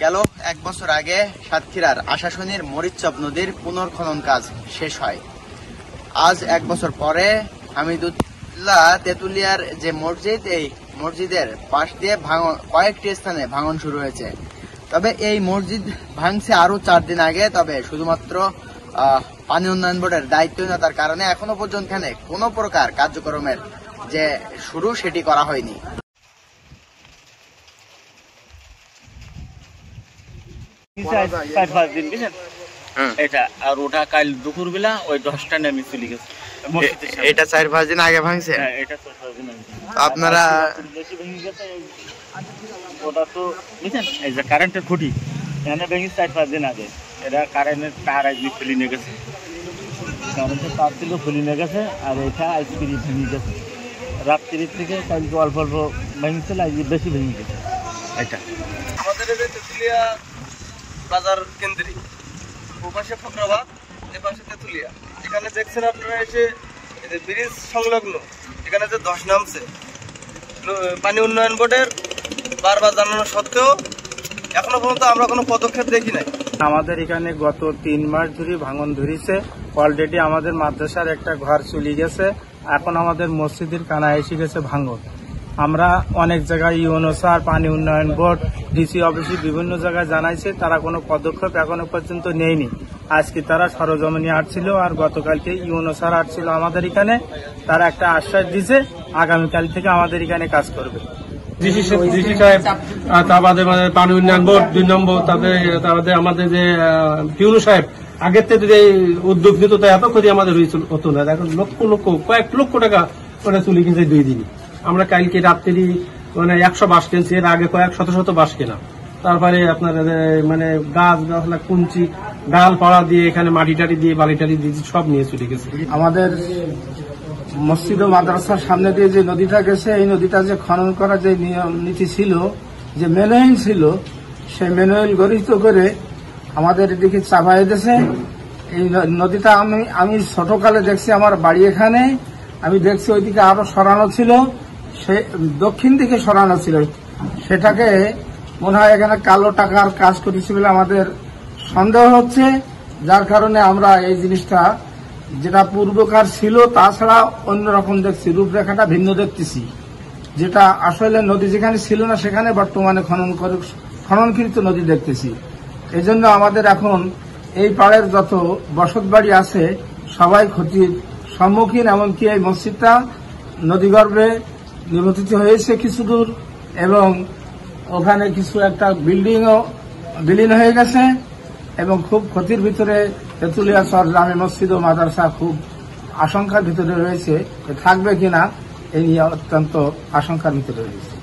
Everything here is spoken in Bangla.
গেল 1 বছর আগে সাতক্ষীরার আশাশুনির মরিচচপ নদীর পুনর্খনন কাজ শেষ হয়। আজ 1 বছর পরে হামিদুল্লাহ তেতুলিয়ার যে মসজিদ, এই মসজিদের পাশ দিয়ে কয়েকটি স্থানে ভাঙন শুরু হয়েছে। তবে এই মসজিদ ভাঙছে আরো 4 দিন আগে। তবে শুধুমাত্র পানি উন্নয়ন বোর্ডের দায়িত্বহীনতার কারণে এখনো পর্যন্ত এখানে কোনো প্রকার কার্যক্রমের যে শুরু সেটি করা হয়নি। এটা আর ওটা কাল দুপুর বেলা ওই 10টা নেমে চলে গেছে। এটা 4-5 দিন আগে ভাঙছে। এটা 4-5 দিন আগে আপনারা বেশি ভেঙে গেছে। ওটা তো বুঝছেন, এই যে কারেন্টের খুঁটি এখানে ভেঙে 4-5 দিন আগে। এটা কারেন্টের তার আজকে খুলে নিয়ে গেছে, কারেন্টের তার ছিল খুলে নিয়ে গেছে। আর এটা আজকে ভেঙে গেছে রাত্রির থেকে কালকে অল্প অল্প ভেঙেছিল, আজকে বেশি ভেঙে গেছে। এটা আমাদের এই তেতুলিয়া বাজার কেন্দ্রিক, ওপাশে ফকরাবাদ, এপাশে তেতুলিয়া। এখানে দেখছেন আপনারা এসে ব্রিজ সংলগ্ন এখানে যে ধস নামছে, পানি উন্নয়ন বোর্ডের বারবার জানানো সত্ত্বেও এখনো পর্যন্ত আমরা কোনো পদক্ষেপ দেখি নাই। আমাদের এখানে গত 3 মাস ধরে ভাঙন ধরেছে। অলরেডি আমাদের মাদ্রাসার একটা ঘর চলে গেছে, এখন আমাদের মসজিদের কানায় এসে গেছে ভাঙন। আমরা অনেক জায়গায় ইউনো স্যার, পানি উন্নয়ন বোর্ড, ডিসি অফিসে বিভিন্ন জায়গায় জানাইছে, তারা কোনো পদক্ষেপ এখনো পর্যন্ত নেয়নি। আজকে তারা সরজমিনে আসছিল, আর গতকালকে ইউনো স্যার আসছিল আমাদের এখানে। তারা একটা আশ্বাস দিয়েছে আগামীকাল থেকে আমাদের এখানে কাজ করবে। ডিসি সাহেব, তারপরে পানি উন্নয়ন বোর্ড 2 নম্বর, তারপরে আমাদের যে ইউনো সাহেব আগের থেকে যে উদ্যোগ নিত, তা এত করে আমাদের হতো না। এখন কয়েক লক্ষ টাকা ওটা চলে গেছে 2 দিনই। আমরা কালকে রাত্রি 100 বাঁশ কিনছি, এর আগে কয়েক শত বাঁশ কেনা। তারপরে আপনার গাছ গাছলা কুঞ্চি ডাল পাড়া দিয়ে এখানে মাটি টাটি দিয়ে বালি টাটি দিয়ে সব নিয়ে চলে গেছে। আমাদের মসজিদ ও মাদ্রাসার সামনে দিয়ে যে নদীটা গেছে, এই নদীটা যে খনন করার যে নিয়ম নীতি ছিল, যে ম্যানুয়াল ছিল, সেই ম্যানুয়াল গঠিত করে আমাদের এদিকে চাপাই দিয়েছে। এই নদীটা আমি ছোটকালে দেখছি, আমার বাড়ি এখানে, আমি দেখছি ওইদিকে আরো সরানো ছিল, সে দক্ষিণ দিকে সরানো ছিল। সেটাকে মনে হয় এখানে কালো টাকার কাজ করেছে বলে আমাদের সন্দেহ হচ্ছে, যার কারণে আমরা এই জিনিসটা যেটা পূর্বকার ছিল তাছাড়া অন্যরকম দেখছি, রূপরেখাটা ভিন্ন দেখতেছি। যেটা আসলে নদী যেখানে ছিল না সেখানে বর্তমানে খননকৃত নদী দেখতেছি। এই জন্য আমাদের এখন এই পাড়ের যত বসত বাড়ি আছে সবাই ক্ষতির সম্মুখীন। এমনকি এই মসজিদটা নদীগর্ভে নিবন্ধিত হয়েছে কিছু দূর, এবং ওখানে কিছু একটা বিল্ডিংও বিলীন হয়ে গেছে, এবং খুব ক্ষতির ভিতরে তেতুলিয়া চর জামে মসজিদ ও মাদ্রাসা খুব আশঙ্কার ভিতরে রয়েছে। থাকবে কিনা এই নিয়ে অত্যন্ত আশঙ্কার ভিতরে রয়েছে।